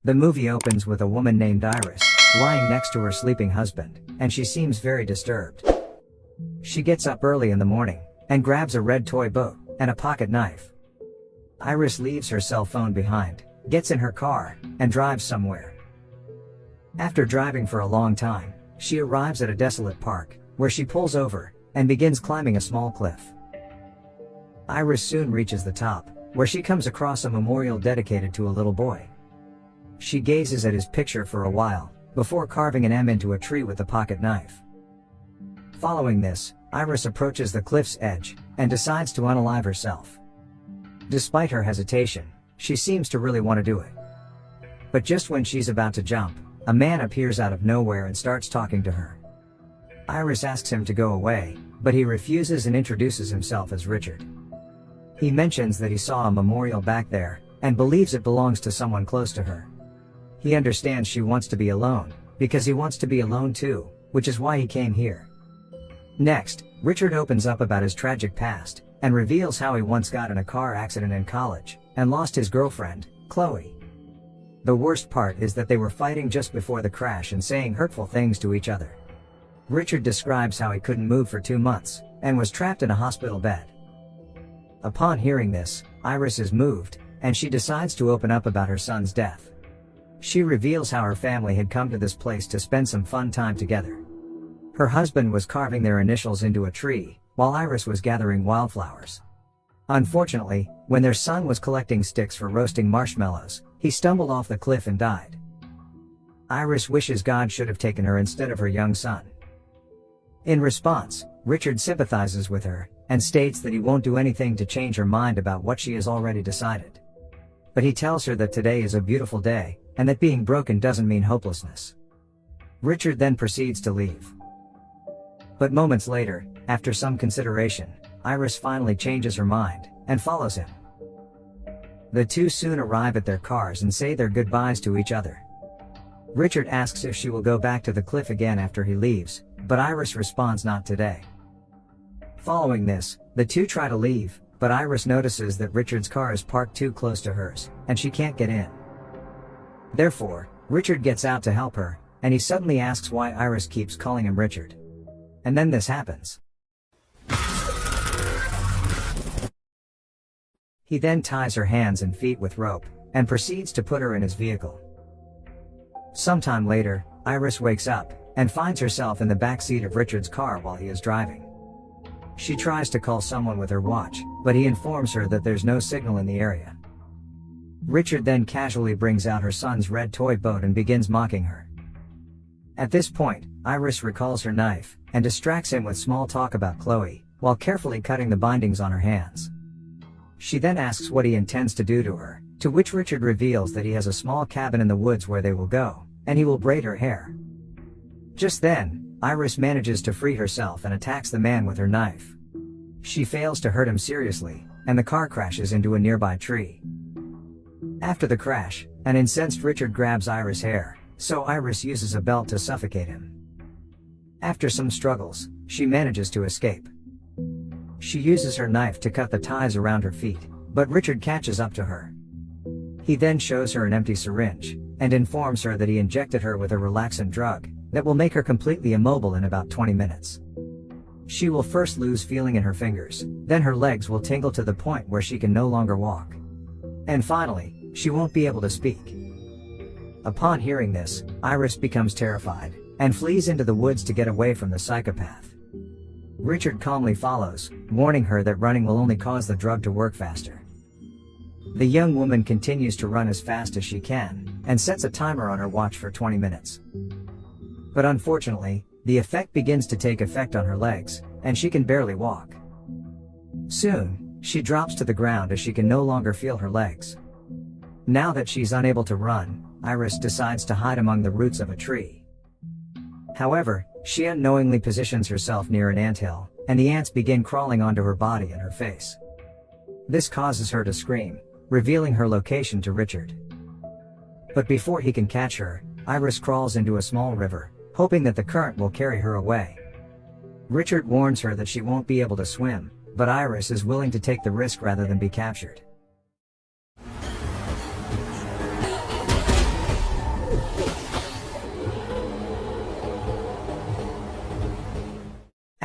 The movie opens with a woman named Iris, lying next to her sleeping husband, and she seems very disturbed. She gets up early in the morning, and grabs a red toy boat, and a pocket knife. Iris leaves her cell phone behind, gets in her car, and drives somewhere. After driving for a long time, she arrives at a desolate park, where she pulls over, and begins climbing a small cliff. Iris soon reaches the top, where she comes across a memorial dedicated to a little boy. She gazes at his picture for a while, before carving an M into a tree with a pocket knife. Following this, Iris approaches the cliff's edge, and decides to unalive herself. Despite her hesitation, she seems to really want to do it. But just when she's about to jump, a man appears out of nowhere and starts talking to her. Iris asks him to go away, but he refuses and introduces himself as Richard. He mentions that he saw a memorial back there, and believes it belongs to someone close to her. He understands she wants to be alone, because he wants to be alone too, which is why he came here. Next, Richard opens up about his tragic past, and reveals how he once got in a car accident in college, and lost his girlfriend, Chloe. The worst part is that they were fighting just before the crash and saying hurtful things to each other. Richard describes how he couldn't move for 2 months, and was trapped in a hospital bed. Upon hearing this, Iris is moved, and she decides to open up about her son's death. She reveals how her family had come to this place to spend some fun time together. Her husband was carving their initials into a tree, while Iris was gathering wildflowers. Unfortunately, when their son was collecting sticks for roasting marshmallows, he stumbled off the cliff and died. Iris wishes God should have taken her instead of her young son. In response, Richard sympathizes with her, and states that he won't do anything to change her mind about what she has already decided. But he tells her that today is a beautiful day, and that being broken doesn't mean hopelessness. Richard then proceeds to leave. But moments later, after some consideration, Iris finally changes her mind, and follows him. The two soon arrive at their cars and say their goodbyes to each other. Richard asks if she will go back to the cliff again after he leaves, but Iris responds not today. Following this, the two try to leave, but Iris notices that Richard's car is parked too close to hers, and she can't get in. Therefore, Richard gets out to help her, and he suddenly asks why Iris keeps calling him Richard. And then this happens. He then ties her hands and feet with rope, and proceeds to put her in his vehicle. Sometime later, Iris wakes up, and finds herself in the back seat of Richard's car while he is driving. She tries to call someone with her watch, but he informs her that there's no signal in the area. Richard then casually brings out her son's red toy boat and begins mocking her. At this point, Iris recalls her knife, and distracts him with small talk about Chloe, while carefully cutting the bindings on her hands. She then asks what he intends to do to her, to which Richard reveals that he has a small cabin in the woods where they will go, and he will braid her hair. Just then, Iris manages to free herself and attacks the man with her knife. She fails to hurt him seriously, and the car crashes into a nearby tree. After the crash, an incensed Richard grabs Iris' hair, so Iris uses a belt to suffocate him. After some struggles, she manages to escape. She uses her knife to cut the ties around her feet, but Richard catches up to her. He then shows her an empty syringe, and informs her that he injected her with a relaxant drug that will make her completely immobile in about 20 minutes. She will first lose feeling in her fingers, then her legs will tingle to the point where she can no longer walk. And finally, she won't be able to speak. Upon hearing this, Iris becomes terrified, and flees into the woods to get away from the psychopath. Richard calmly follows, warning her that running will only cause the drug to work faster. The young woman continues to run as fast as she can, and sets a timer on her watch for 20 minutes. But unfortunately, the effect begins to take effect on her legs, and she can barely walk. Soon, she drops to the ground as she can no longer feel her legs. Now that she's unable to run, Iris decides to hide among the roots of a tree. However, she unknowingly positions herself near an anthill, and the ants begin crawling onto her body and her face. This causes her to scream, revealing her location to Richard. But before he can catch her, Iris crawls into a small river, hoping that the current will carry her away. Richard warns her that she won't be able to swim, but Iris is willing to take the risk rather than be captured.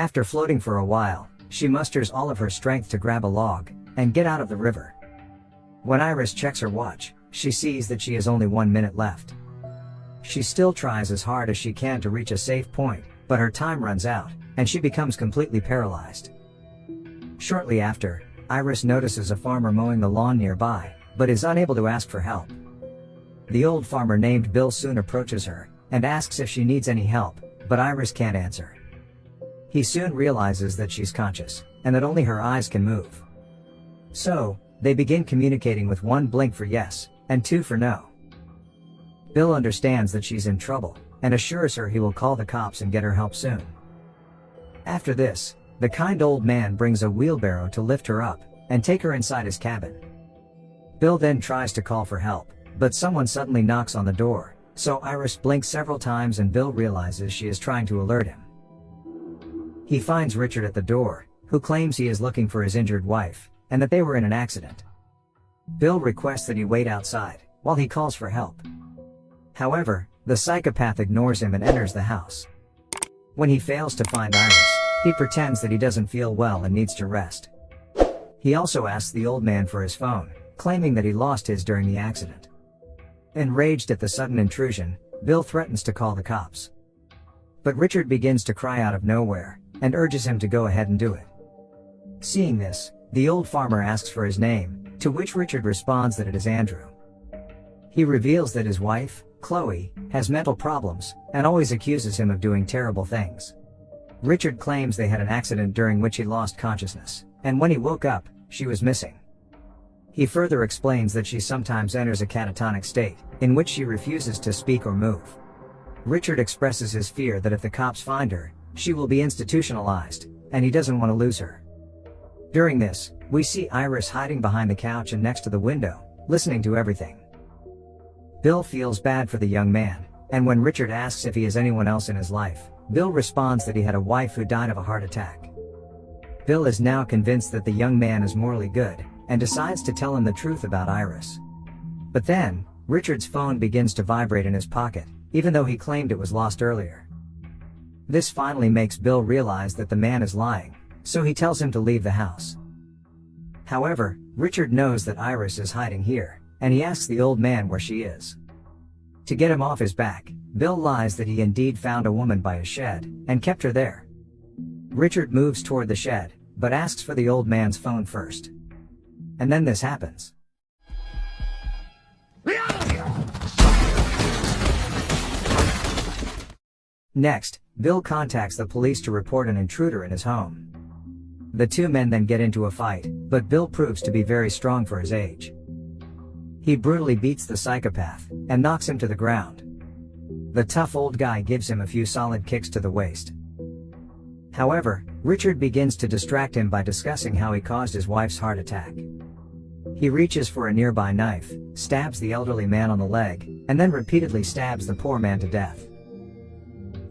After floating for a while, she musters all of her strength to grab a log and get out of the river. When Iris checks her watch, she sees that she has only 1 minute left. She still tries as hard as she can to reach a safe point, but her time runs out, and she becomes completely paralyzed. Shortly after, Iris notices a farmer mowing the lawn nearby, but is unable to ask for help. The old farmer named Bill soon approaches her and asks if she needs any help, but Iris can't answer. He soon realizes that she's conscious, and that only her eyes can move. So, they begin communicating with 1 blink for yes, and 2 for no. Bill understands that she's in trouble, and assures her he will call the cops and get her help soon. After this, the kind old man brings a wheelbarrow to lift her up, and take her inside his cabin. Bill then tries to call for help, but someone suddenly knocks on the door, so Iris blinks several times and Bill realizes she is trying to alert him. He finds Richard at the door, who claims he is looking for his injured wife, and that they were in an accident. Bill requests that he wait outside, while he calls for help. However, the psychopath ignores him and enters the house. When he fails to find Iris, he pretends that he doesn't feel well and needs to rest. He also asks the old man for his phone, claiming that he lost his during the accident. Enraged at the sudden intrusion, Bill threatens to call the cops. But Richard begins to cry out of nowhere, and urges him to go ahead and do it. Seeing this, the old farmer asks for his name, to which Richard responds that it is Andrew. He reveals that his wife, Chloe, has mental problems, and always accuses him of doing terrible things. Richard claims they had an accident during which he lost consciousness, and when he woke up, she was missing. He further explains that she sometimes enters a catatonic state, in which she refuses to speak or move. Richard expresses his fear that if the cops find her, she will be institutionalized, and he doesn't want to lose her. During this, we see Iris hiding behind the couch and next to the window, listening to everything. Bill feels bad for the young man, and when Richard asks if he has anyone else in his life, Bill responds that he had a wife who died of a heart attack. Bill is now convinced that the young man is morally good, and decides to tell him the truth about Iris. But then, Richard's phone begins to vibrate in his pocket, even though he claimed it was lost earlier. This finally makes Bill realize that the man is lying, so he tells him to leave the house. However, Richard knows that Iris is hiding here, and he asks the old man where she is. To get him off his back, Bill lies that he indeed found a woman by a shed, and kept her there. Richard moves toward the shed, but asks for the old man's phone first. And then this happens. Next, Bill contacts the police to report an intruder in his home. The 2 men then get into a fight, but Bill proves to be very strong for his age. He brutally beats the psychopath, and knocks him to the ground. The tough old guy gives him a few solid kicks to the waist. However, Richard begins to distract him by discussing how he caused his wife's heart attack. He reaches for a nearby knife, stabs the elderly man on the leg, and then repeatedly stabs the poor man to death.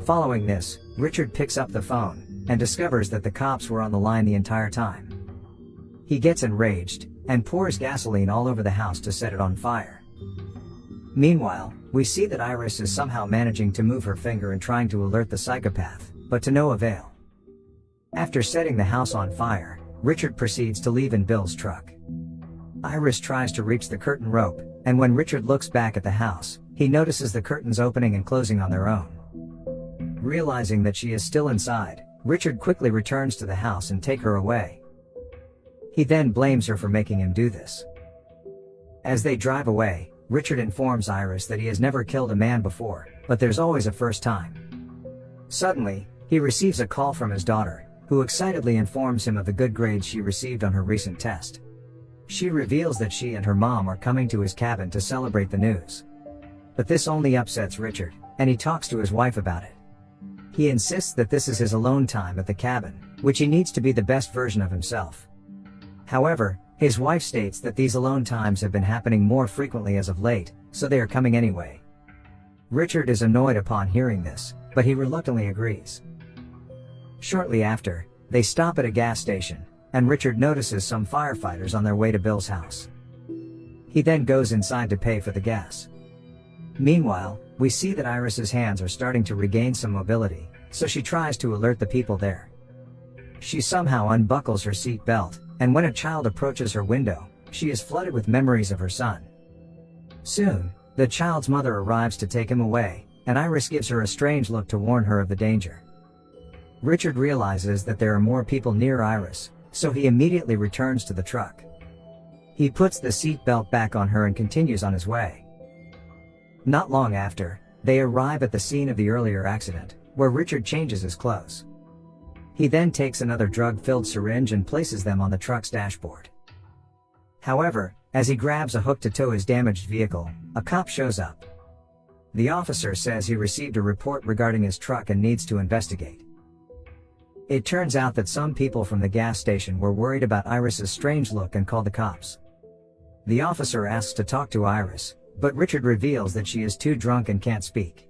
Following this, Richard picks up the phone, and discovers that the cops were on the line the entire time. He gets enraged, and pours gasoline all over the house to set it on fire. Meanwhile, we see that Iris is somehow managing to move her finger and trying to alert the psychopath, but to no avail. After setting the house on fire, Richard proceeds to leave in Bill's truck. Iris tries to reach the curtain rope, and when Richard looks back at the house, he notices the curtains opening and closing on their own. Realizing that she is still inside, Richard quickly returns to the house and takes her away. He then blames her for making him do this. As they drive away, Richard informs Iris that he has never killed a man before, but there's always a first time. Suddenly, he receives a call from his daughter, who excitedly informs him of the good grades she received on her recent test. She reveals that she and her mom are coming to his cabin to celebrate the news. But this only upsets Richard, and he talks to his wife about it. He insists that this is his alone time at the cabin, which he needs to be the best version of himself. However, his wife states that these alone times have been happening more frequently as of late, so they are coming anyway. Richard is annoyed upon hearing this, but he reluctantly agrees. Shortly after, they stop at a gas station, and Richard notices some firefighters on their way to Bill's house. He then goes inside to pay for the gas. Meanwhile, we see that Iris's hands are starting to regain some mobility, so she tries to alert the people there. She somehow unbuckles her seat belt, and when a child approaches her window, she is flooded with memories of her son. Soon, the child's mother arrives to take him away, and Iris gives her a strange look to warn her of the danger. Richard realizes that there are more people near Iris, so he immediately returns to the truck. He puts the seat belt back on her and continues on his way. Not long after, they arrive at the scene of the earlier accident, where Richard changes his clothes. He then takes another drug-filled syringe and places them on the truck's dashboard. However, as he grabs a hook to tow his damaged vehicle, a cop shows up. The officer says he received a report regarding his truck and needs to investigate. It turns out that some people from the gas station were worried about Iris's strange look and called the cops. The officer asks to talk to Iris, but Richard reveals that she is too drunk and can't speak.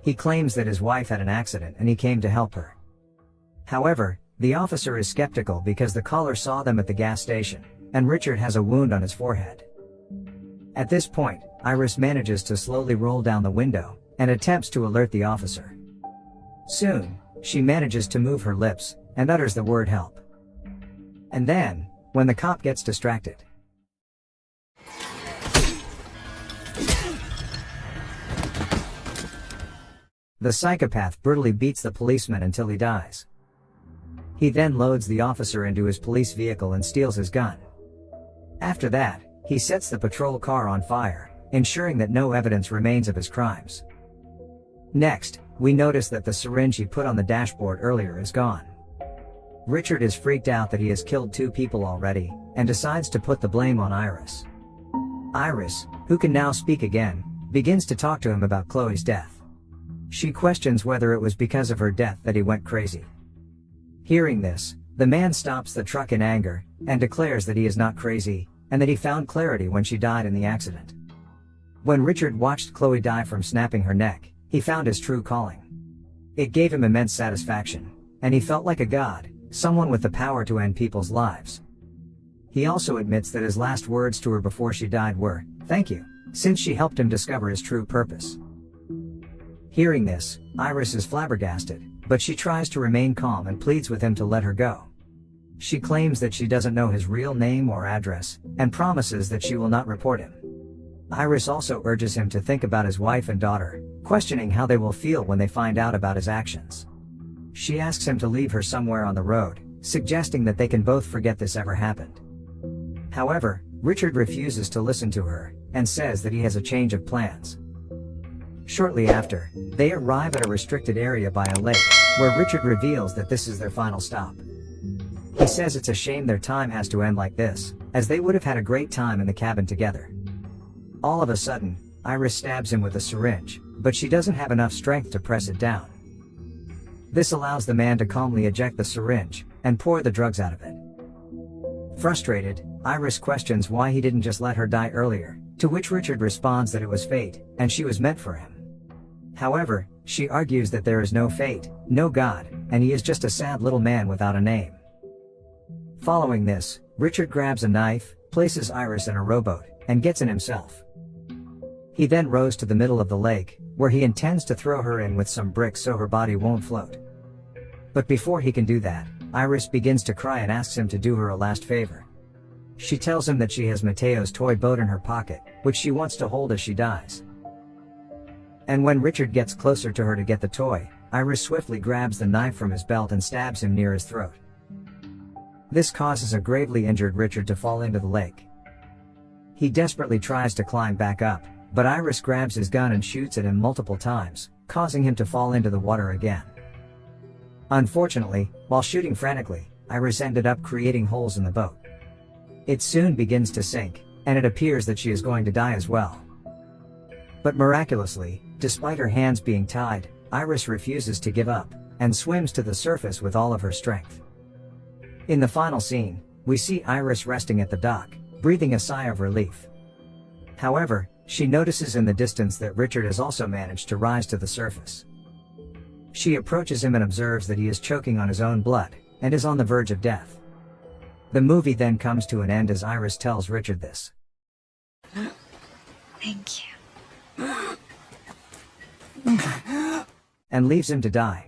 He claims that his wife had an accident and he came to help her. However, the officer is skeptical because the caller saw them at the gas station, and Richard has a wound on his forehead. At this point, Iris manages to slowly roll down the window, and attempts to alert the officer. Soon, she manages to move her lips, and utters the word help. And then, when the cop gets distracted, the psychopath brutally beats the policeman until he dies. He then loads the officer into his police vehicle and steals his gun. After that, he sets the patrol car on fire, ensuring that no evidence remains of his crimes. Next, we notice that the syringe he put on the dashboard earlier is gone. Richard is freaked out that he has killed 2 people already, and decides to put the blame on Iris. Iris, who can now speak again, begins to talk to him about Chloe's death. She questions whether it was because of her death that he went crazy. Hearing this, the man stops the truck in anger, and declares that he is not crazy, and that he found clarity when she died in the accident. When Richard watched Chloe die from snapping her neck, he found his true calling. It gave him immense satisfaction, and he felt like a god, someone with the power to end people's lives. He also admits that his last words to her before she died were, "Thank you," since she helped him discover his true purpose. Hearing this, Iris is flabbergasted, but she tries to remain calm and pleads with him to let her go. She claims that she doesn't know his real name or address, and promises that she will not report him. Iris also urges him to think about his wife and daughter, questioning how they will feel when they find out about his actions. She asks him to leave her somewhere on the road, suggesting that they can both forget this ever happened. However, Richard refuses to listen to her, and says that he has a change of plans. Shortly after, they arrive at a restricted area by a lake, where Richard reveals that this is their final stop. He says it's a shame their time has to end like this, as they would have had a great time in the cabin together. All of a sudden, Iris stabs him with a syringe, but she doesn't have enough strength to press it down. This allows the man to calmly eject the syringe, and pour the drugs out of it. Frustrated, Iris questions why he didn't just let her die earlier, to which Richard responds that it was fate, and she was meant for him. However, she argues that there is no fate, no God, and he is just a sad little man without a name. Following this, Richard grabs a knife, places Iris in a rowboat, and gets in himself. He then rows to the middle of the lake, where he intends to throw her in with some bricks so her body won't float. But before he can do that, Iris begins to cry and asks him to do her a last favor. She tells him that she has Mateo's toy boat in her pocket, which she wants to hold as she dies. And when Richard gets closer to her to get the toy, Iris swiftly grabs the knife from his belt and stabs him near his throat. This causes a gravely injured Richard to fall into the lake. He desperately tries to climb back up, but Iris grabs his gun and shoots at him multiple times, causing him to fall into the water again. Unfortunately, while shooting frantically, Iris ended up creating holes in the boat. It soon begins to sink, and it appears that she is going to die as well. But miraculously, despite her hands being tied, Iris refuses to give up, and swims to the surface with all of her strength. In the final scene, we see Iris resting at the dock, breathing a sigh of relief. However, she notices in the distance that Richard has also managed to rise to the surface. She approaches him and observes that he is choking on his own blood, and is on the verge of death. The movie then comes to an end as Iris tells Richard this. Thank you. And leaves him to die.